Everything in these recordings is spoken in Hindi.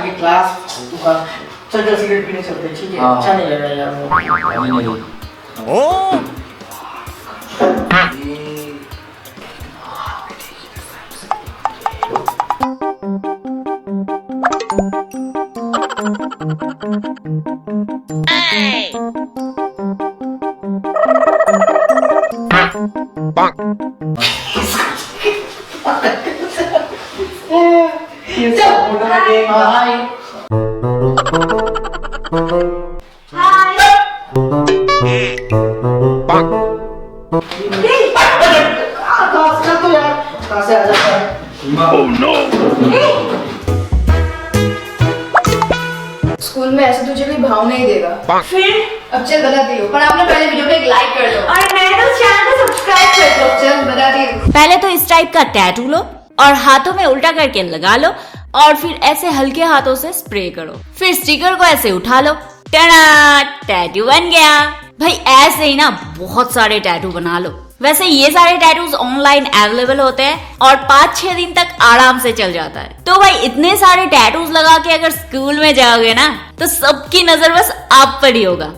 ये क्लास तू का चल चल सिगरेट पीने चलते हैं, ठीक है? हाँ। अच्छा नहीं लग रहा यार वो। ये सब बोल रहा है हाय। कहाँ तो यार कहाँ से आ जाता है? स्कूल में ऐसे तुझे कोई भाव नहीं देगा। फिर अब चल बताती हूँ, पर आपने पहले वीडियो को एक लाइक कर दो और मैं तो चैनल को सब्सक्राइब कर दो। चल बताती हूँ। पहले तो इस टाइप का टैटू लो और हाथों में उल्टा करके लगा लो और फिर ऐसे हल्के हाथों से स्प्रे करो। फिर स्टिकर को ऐसे उठा लो, टना टैटू बन गया। भाई ऐसे ही ना बहुत सारे टैटू बना लो। वैसे ये सारे टैटूज ऑनलाइन अवेलेबल होते हैं और 5-6 दिन तक आराम से चल जाता है। तो भाई इतने सारे टैटूज लगा के अगर स्कूल में जाओगे ना तो सबकी नजर बस आप पर ही होगा।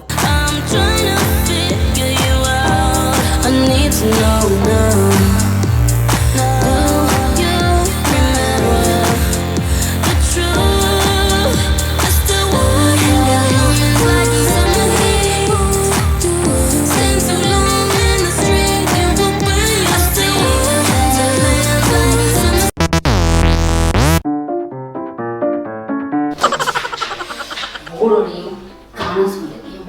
बोलो नहीं गाना सुन लेती हूँ।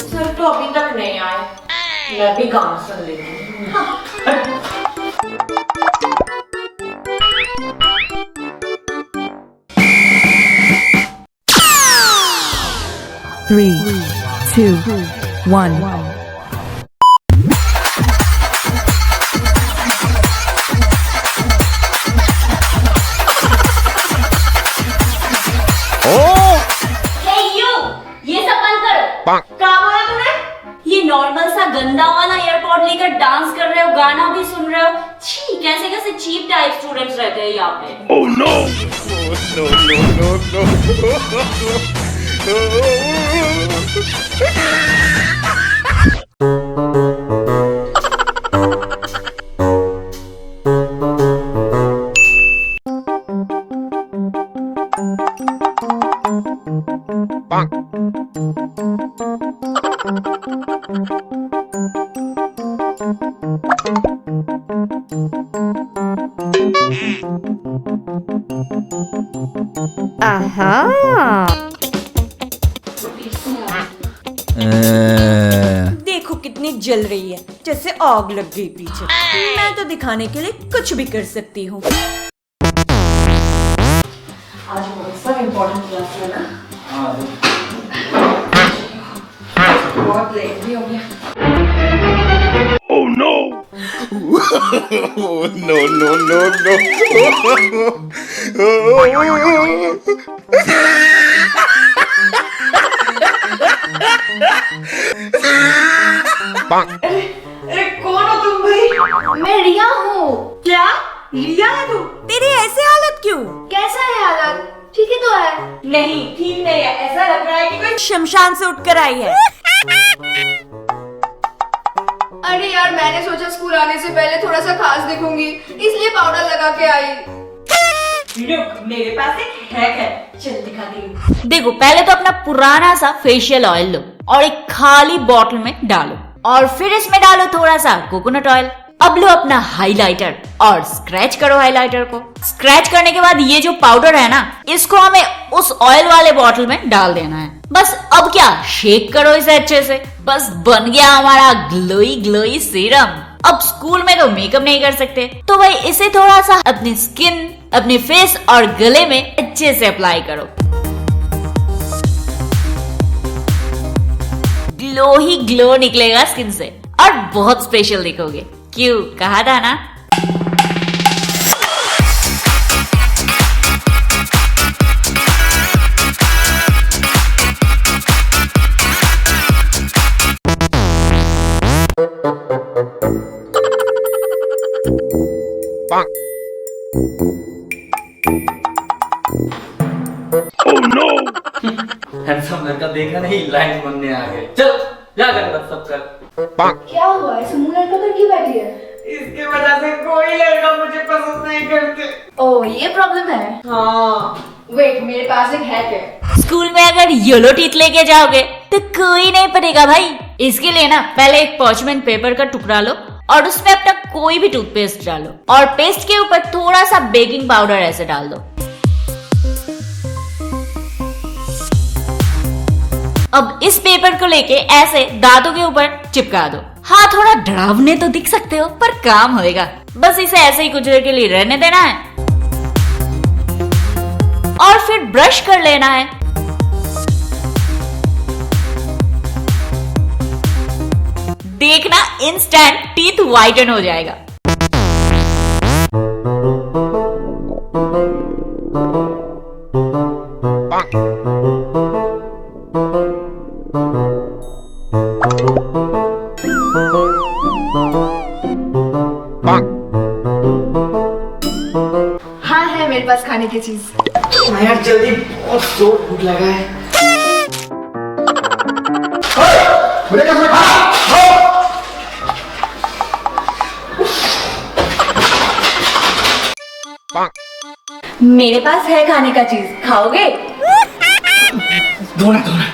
सर तो अभी तक नहीं आए, मैं भी गाना सुन लेती हूँ। Three, two, one. ये सब बंद करो। क्या बोला तूने? ये नॉर्मल सा गंदा वाला एयरपॉड लेकर डांस कर रहे हो, गाना भी सुन रहे हो। छी, कैसे कैसे चीप टाइप स्टूडेंट्स रहते हैं यहाँ पे। देखो कितनी जल रही है, जैसे आग लग गई पीछे। मैं तो दिखाने के लिए कुछ भी कर सकती हूँ। आज बहुत सब इम्पोर्टेंट क्लास है ना। बहुत लेट भी हो गया। अरे कौन हो तुम भाई? मैं रिया हूँ। क्या रिया है तू? तेरी ऐसी हालत क्यों? कैसा है हालत? ठीक ही तो है। नहीं ठीक नहीं है, ऐसा लग रहा है कि कोई शमशान से उठकर आई है। अरे यार मैंने सोचा स्कूल आने से पहले थोड़ा सा खास दिखूंगी, इसलिए पाउडर लगा के आई। रुक, मेरे पास एक हैक है, चल दिखाती हूँ। देखो पहले तो अपना पुराना सा फेशियल ऑयल लो और एक खाली बॉटल में डालो और फिर इसमें डालो थोड़ा सा कोकोनट ऑयल। अब लो अपना हाइलाइटर और स्क्रैच करो हाइलाइटर को। स्क्रैच करने के बाद ये जो पाउडर है ना, इसको हमें उस ऑयल वाले बॉटल में डाल देना है। बस अब क्या, शेक करो इसे अच्छे से। बस बन गया हमारा ग्लोई ग्लोई सीरम। अब स्कूल में तो मेकअप नहीं कर सकते, तो भाई इसे थोड़ा सा अपनी स्किन, अपने फेस और गले में अच्छे से अप्लाई करो। ग्लो ही ग्लो निकलेगा स्किन से और बहुत स्पेशल दिखोगे। क्यों, कहा था ना। हैंडसम लड़का देखा नहीं, लाइन बनने आ गए। चल जा कर बस सब कर। क्या हुआ, ऐसे मुंह लड़का कर क्यों बैठी है? इसके वजह से कोई लड़का मुझे पसंद नहीं करते। ओह, ये प्रॉब्लम है। हाँ वेट, मेरे पास एक हैक है। स्कूल में अगर येलो टीथ लेके जाओगे तो कोई नहीं पढ़ेगा भाई। इसके लिए ना पहले एक पॉर्चमेंट पेपर का टुकड़ा लो और उसमें अपना कोई भी टूथपेस्ट डालो और पेस्ट के ऊपर थोड़ा सा बेकिंग पाउडर ऐसे डाल दो। अब इस पेपर को लेके ऐसे दांतों के ऊपर चिपका दो। हाँ, थोड़ा डरावने तो दिख सकते हो पर काम होएगा। बस इसे ऐसे ही कुछ देर के लिए रहने देना है और फिर ब्रश कर लेना है। देखना इंस्टेंट टीथ व्हाइटन हो जाएगा। हाँ है मेरे पास खाने की चीज। यार जल्दी, बहुत जोर भूख लगा है। मेरे पास है खाने का चीज, खाओगे? धोना धोना।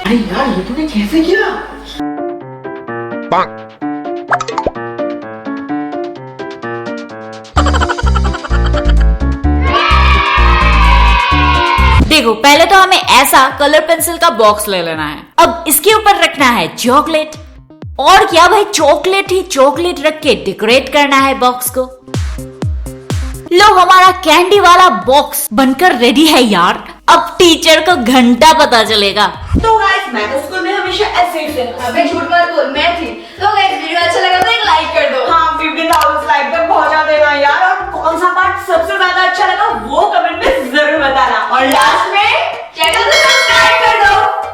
अरे यार, ये तूने कैसे किया? देखो, पहले तो हमें ऐसा कलर पेंसिल का बॉक्स ले लेना है। अब इसके ऊपर रखना है चॉकलेट। और क्या भाई, चॉकलेट ही चॉकलेट रख के डेकोरेट करना है बॉक्स को। लो, हमारा कैंडी वाला बॉक्स बनकर रेडी है यार। अब टीचर को घंटा पता चलेगा। तो गाइस, मैं तो स्कूल में हमेशा ऐसे ही थी। अबे झूठ मत बोल, मैं थी। तो गाइस, वीडियो अच्छा लगा तो एक लाइक कर दो। हाँ, 50,000 लाइक तक पहुंचा देना यार। और कौन सा पार्ट सबसे ज्यादा अच्छा लगा वो कमेंट में जरूर बताना। और लास्ट में चैनल को सब्सक्राइब